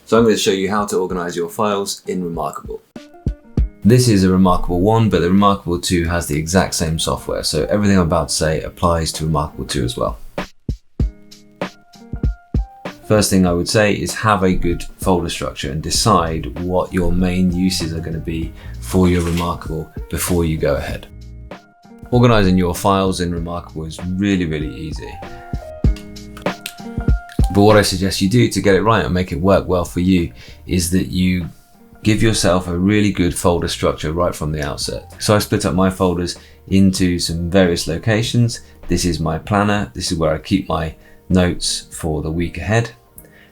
So I'm going to show you how to organize your files in reMarkable. This is a reMarkable 1, but the reMarkable 2 has the exact same software, so everything I'm about to say applies to reMarkable 2 as well. First thing I would say is have a good folder structure and decide what your main uses are going to be for your reMarkable before you go ahead. Organizing your files in reMarkable is really easy. But what I suggest you do to get it right and make it work well for you is that you give yourself a really good folder structure right from the outset. So I split up my folders into some various locations. This is my planner. This is where I keep my notes for the week ahead.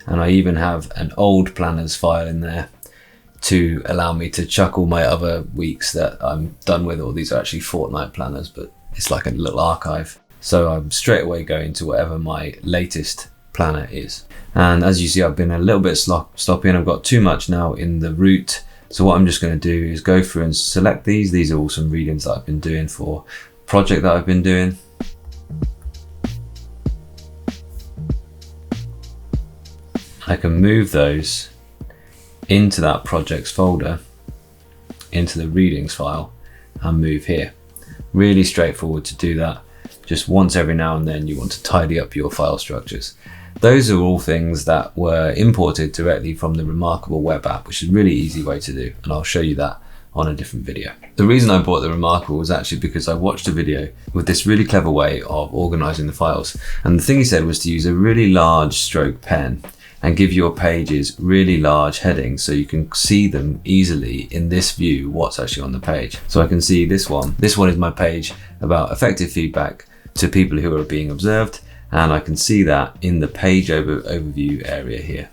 And I even have an old planners file in there to allow me to chuck all my other weeks that I'm done with, or these are actually fortnight planners, but it's like a little archive. So I'm straight away going to whatever my latest planner is. And as you see, I've been a little bit sloppy and I've got too much now in the root. So what I'm just going to do is go through and select these. These are all some readings that I've been doing for a project that I've been doing. I can move those into that projects folder, into the readings file, and move here. Really straightforward to do that. Just once every now and then you want to tidy up your file structures. Those are all things that were imported directly from the reMarkable web app, which is a really easy way to do, and I'll show you that on a different video. The reason I bought the reMarkable was actually because I watched a video with this really clever way of organizing the files, and the thing he said was to use a really large stroke pen and give your pages really large headings so you can see them easily in this view what's actually on the page. So I can see this one. This one is my page about effective feedback to people who are being observed, and I can see that in the page overview area here.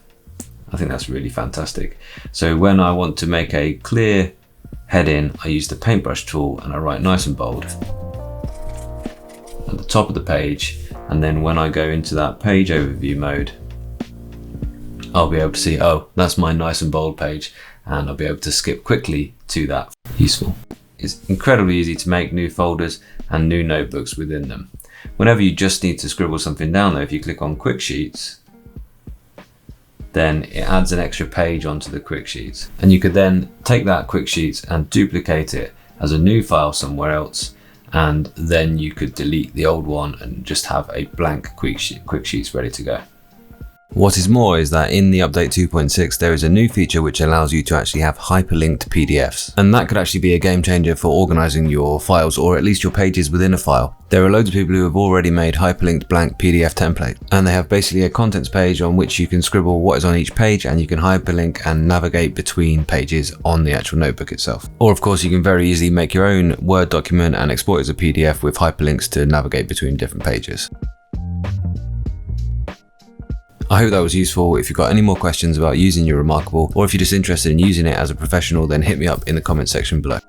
I think that's really fantastic. So when I want to make a clear heading, I use the paintbrush tool and I write nice and bold at the top of the page, and then when I go into that page overview mode, I'll be able to see, oh, that's my nice and bold page, and I'll be able to skip quickly to that. Useful. It's incredibly easy to make new folders and new notebooks within them. Whenever you just need to scribble something down though, if you click on Quick Sheets, then it adds an extra page onto the Quick Sheets. And you could then take that Quick Sheets and duplicate it as a new file somewhere else, and then you could delete the old one and just have a blank Quick Sheets ready to go. What is more is that in the update 2.6 there is a new feature which allows you to actually have hyperlinked PDFs, and that could actually be a game changer for organizing your files, or at least your pages within a file. There are loads of people who have already made hyperlinked blank PDF template, and they have basically a contents page on which you can scribble what is on each page, and you can hyperlink and navigate between pages on the actual notebook itself. Or of course you can very easily make your own Word document and export it as a PDF with hyperlinks to navigate between different pages. I hope that was useful. If you've got any more questions about using your reMarkable, or if you're just interested in using it as a professional, then hit me up in the comment section below.